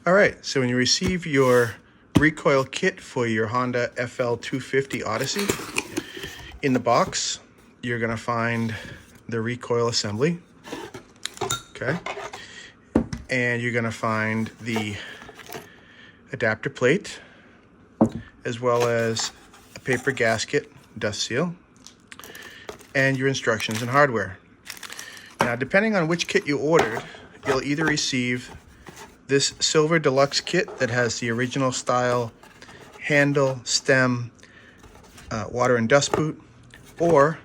All right, so when you receive your recoil kit for your Honda FL250 Odyssey, in the box, you're gonna find the recoil assembly, okay? And you're gonna find the adapter plate, as well as a paper gasket, dust seal, and your instructions and hardware. Now, depending on which kit you ordered, you'll either receive this silver deluxe kit that has the original style handle, stem, water and dust boot, or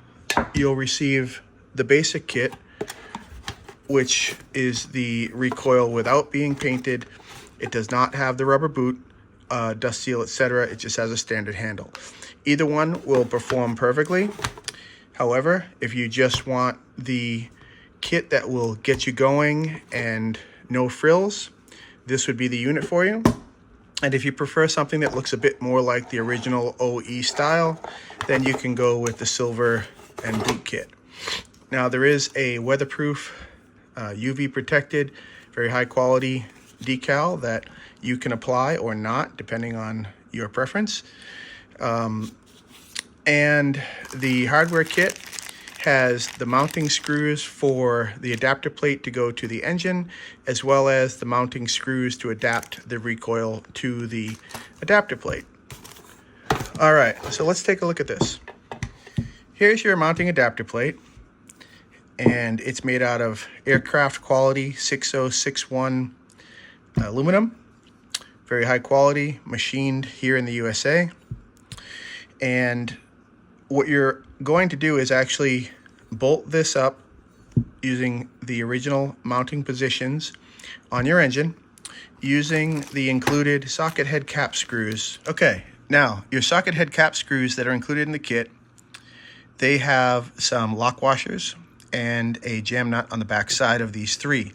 you'll receive the basic kit, which is the recoil without being painted. It does not have the rubber boot, dust seal, etc. It just has a standard handle. Either one will perform perfectly. However, if you just want the kit that will get you going and no frills, this would be the unit for you. And if you prefer something that looks a bit more like the original OE style, then you can go with the silver and boot kit. Now, there is a weatherproof, UV protected, very high quality decal that you can apply or not, depending on your preference. And the hardware kit has the mounting screws for the adapter plate to go to the engine, as well as the mounting screws to adapt the recoil to the adapter plate. All right, so let's take a look at this. Here's your mounting adapter plate, and it's made out of aircraft quality 6061 aluminum, very high quality, machined here in the USA. And what you're going to do is actually bolt this up using the original mounting positions on your engine using the included socket head cap screws. Okay, now your socket head cap screws that are included in the kit, they have some lock washers and a jam nut on the back side of these three.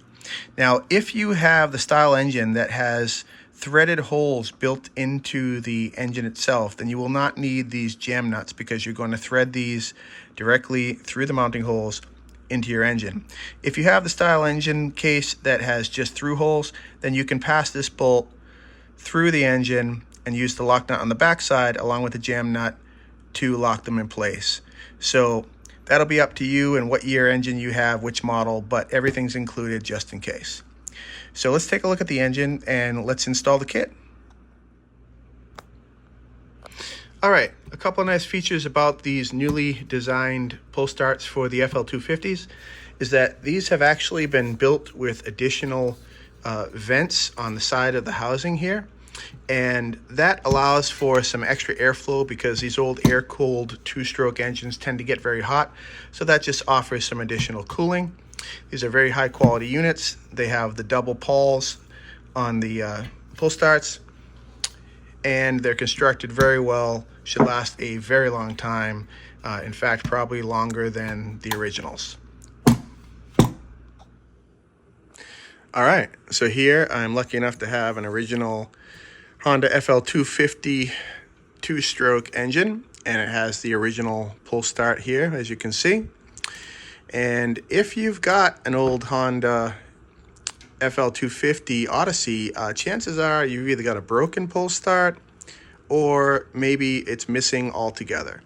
Now, if you have the style engine that has threaded holes built into the engine itself, then you will not need these jam nuts, because you're going to thread these directly through the mounting holes into your engine. If you have the style engine case that has just through holes, then you can pass this bolt through the engine and use the lock nut on the back side along with the jam nut to lock them in place. So that'll be up to you and what year engine you have, which model, but everything's included just in case. So let's take a look at the engine and let's install the kit. All right, a couple of nice features about these newly designed pull starts for the FL250s is that these have actually been built with additional vents on the side of the housing here. And that allows for some extra airflow, because these old air-cooled two-stroke engines tend to get very hot. So that just offers some additional cooling. These are very high-quality units. They have the double pawls on the pull starts, and they're constructed very well. Should last a very long time. In fact, probably longer than the originals. All right, so here I'm lucky enough to have an original Honda FL250 two-stroke engine, and it has the original pull start here, as you can see. And if you've got an old Honda FL250 Odyssey, chances are you've either got a broken pull start or maybe it's missing altogether.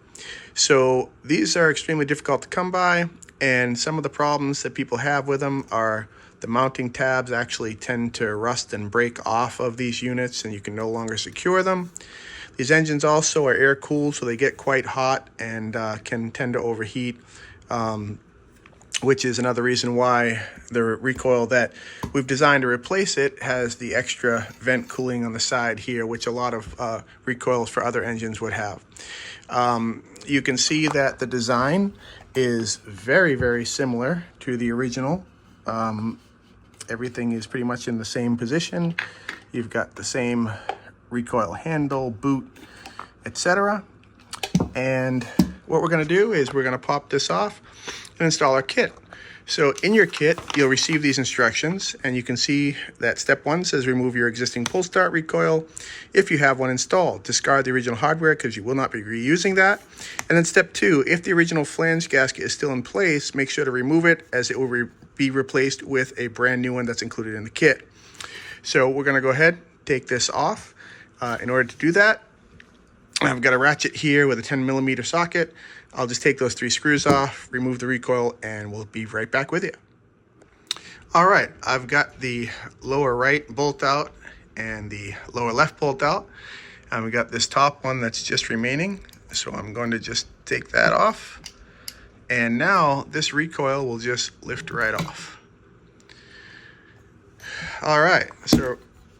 So these are extremely difficult to come by, and some of the problems that people have with them are the mounting tabs actually tend to rust and break off of these units, and you can no longer secure them. These engines also are air-cooled, so they get quite hot and can tend to overheat, which is another reason why the recoil that we've designed to replace it has the extra vent cooling on the side here, which a lot of recoils for other engines would have. You can see that the design is very, very similar to the original. Everything is pretty much in the same position. You've got the same recoil handle, boot, etc. And what we're going to do is we're going to pop this off and install our kit. So in your kit, you'll receive these instructions, and you can see that step 1 says remove your existing pull start recoil if you have one installed. Discard the original hardware because you will not be reusing that. And then step 2, if the original flange gasket is still in place, make sure to remove it, as it will be replaced with a brand new one that's included in the kit. So we're gonna go ahead, take this off. In order to do that, I've got a ratchet here with a 10mm socket. I'll just take those 3 screws off, remove the recoil, and we'll be right back with you. All right, I've got the lower right bolt out and the lower left bolt out. And we got this top one that's just remaining. So I'm going to just take that off. And now this recoil will just lift right off. All right, so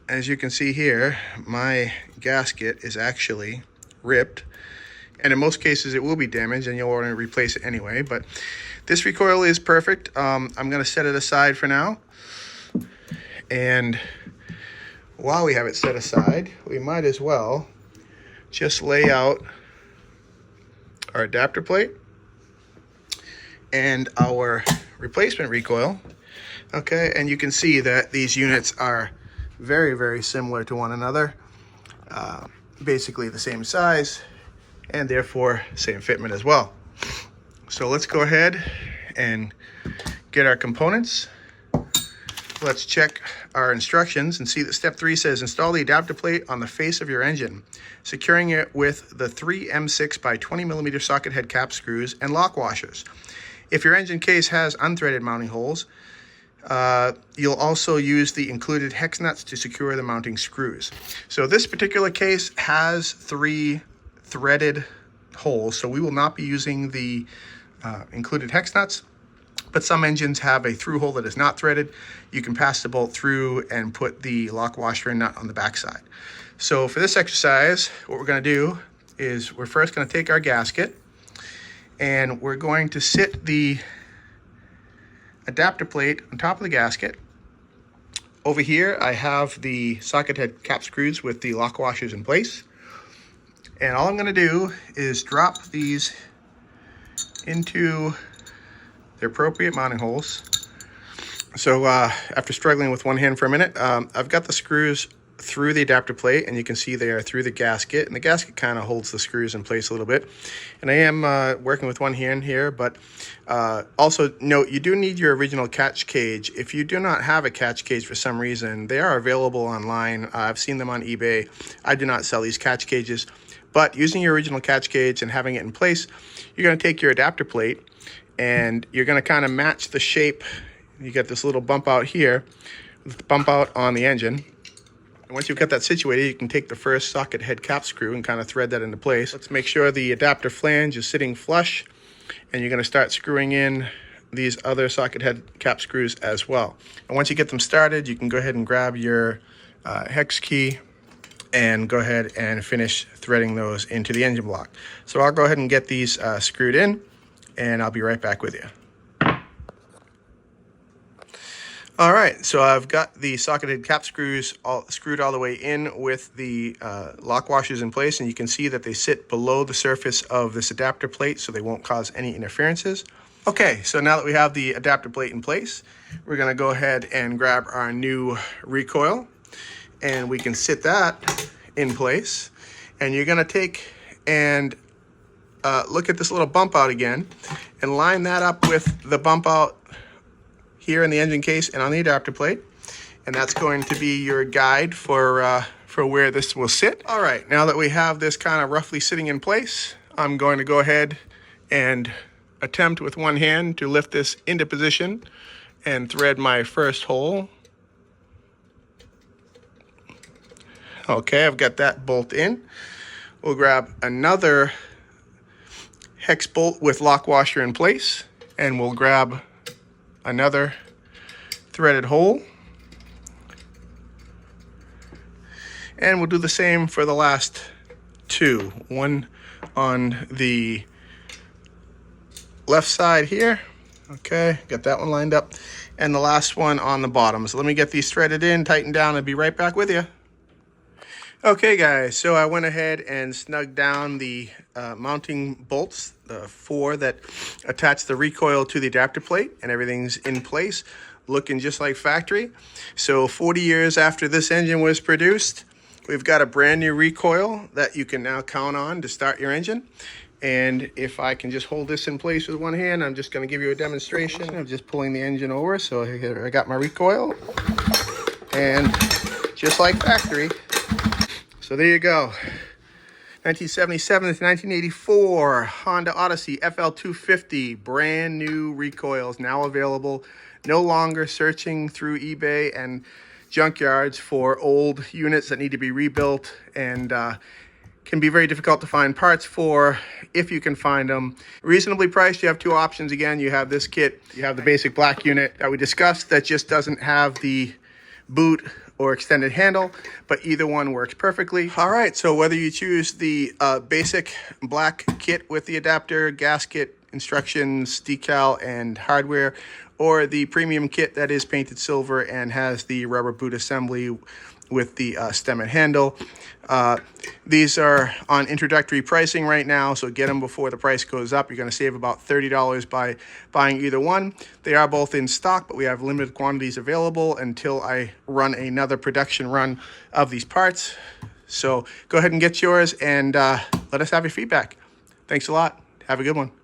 as you can see here, my gasket is actually ripped. And in most cases it will be damaged and you'll want to replace it anyway, but this recoil is perfect. I'm going to set it aside for now. And while we have it set aside, we might as well just lay out our adapter plate and our replacement recoil. Okay, and you can see that these units are very, very similar to one another. Basically the same size and therefore same fitment as well. So let's go ahead and get our components. Let's check our instructions and see that step 3 says install the adapter plate on the face of your engine, securing it with the 3 M6 by 20mm socket head cap screws and lock washers. If your engine case has unthreaded mounting holes, you'll also use the included hex nuts to secure the mounting screws. So this particular case has 3 threaded holes, so we will not be using the included hex nuts. But some engines have a through hole that is not threaded. You can pass the bolt through and put the lock washer and nut on the back side. So for this exercise, what we're going to do is we're first going to take our gasket and we're going to sit the adapter plate on top of the gasket. Over here, I have the socket head cap screws with the lock washers in place. And all I'm going to do is drop these into the appropriate mounting holes. So after struggling with one hand for a minute, I've got the screws through the adapter plate, and you can see they are through the gasket, and the gasket kind of holds the screws in place a little bit. And I am working with one hand here, but also note you do need your original catch cage. If you do not have a catch cage for some reason, they are available online. I've seen them on eBay. I do not sell these catch cages, but using your original catch cage and having it in place, you're going to take your adapter plate and you're going to kind of match the shape. You get this little bump out here, bump out on the engine. And once you've got that situated, you can take the first socket head cap screw and kind of thread that into place. Let's make sure the adapter flange is sitting flush, and you're going to start screwing in these other socket head cap screws as well. And once you get them started, you can go ahead and grab your hex key and go ahead and finish threading those into the engine block. So I'll go ahead and get these screwed in, and I'll be right back with you. All right, so I've got the socketed cap screws screwed all the way in with the lock washers in place, and you can see that they sit below the surface of this adapter plate so they won't cause any interferences. Okay, so now that we have the adapter plate in place, we're gonna go ahead and grab our new recoil, and we can sit that in place. And you're gonna take and look at this little bump out again and line that up with the bump out here in the engine case and on the adapter plate, and that's going to be your guide for where this will sit. All right, now that we have this kind of roughly sitting in place, I'm going to go ahead and attempt with one hand to lift this into position and thread my first hole. Okay, I've got that bolt in. We'll grab another hex bolt with lock washer in place, and we'll grab another threaded hole, and we'll do the same for the last 2. One on the left side here. Okay, got that one lined up, and the last one on the bottom. So let me get these threaded in, tighten down, and be right back with you. Okay guys, so I went ahead and snugged down the mounting bolts, the 4 that attach the recoil to the adapter plate, and everything's in place, looking just like factory. So 40 years after this engine was produced, we've got a brand new recoil that you can now count on to start your engine. And if I can just hold this in place with one hand, I'm just going to give you a demonstration of just pulling the engine over. So here I got my recoil, And just like factory. So there you go. 1977 to 1984 Honda Odyssey FL250 brand new recoils now available. No longer searching through eBay and junkyards for old units that need to be rebuilt and can be very difficult to find parts for if you can find them. Reasonably priced. You have two options again. You have this kit, you have the basic black unit that we discussed that just doesn't have the boot or extended handle, but either one works perfectly. All right, so whether you choose the basic black kit with the adapter, gasket, instructions, decal, and hardware, or the premium kit that is painted silver and has the rubber boot assembly with the stem and handle. These are on introductory pricing right now, so get them before the price goes up. You're going to save about $30 by buying either one. They are both in stock, but we have limited quantities available until I run another production run of these parts. So go ahead and get yours and let us have your feedback. Thanks a lot. Have a good one.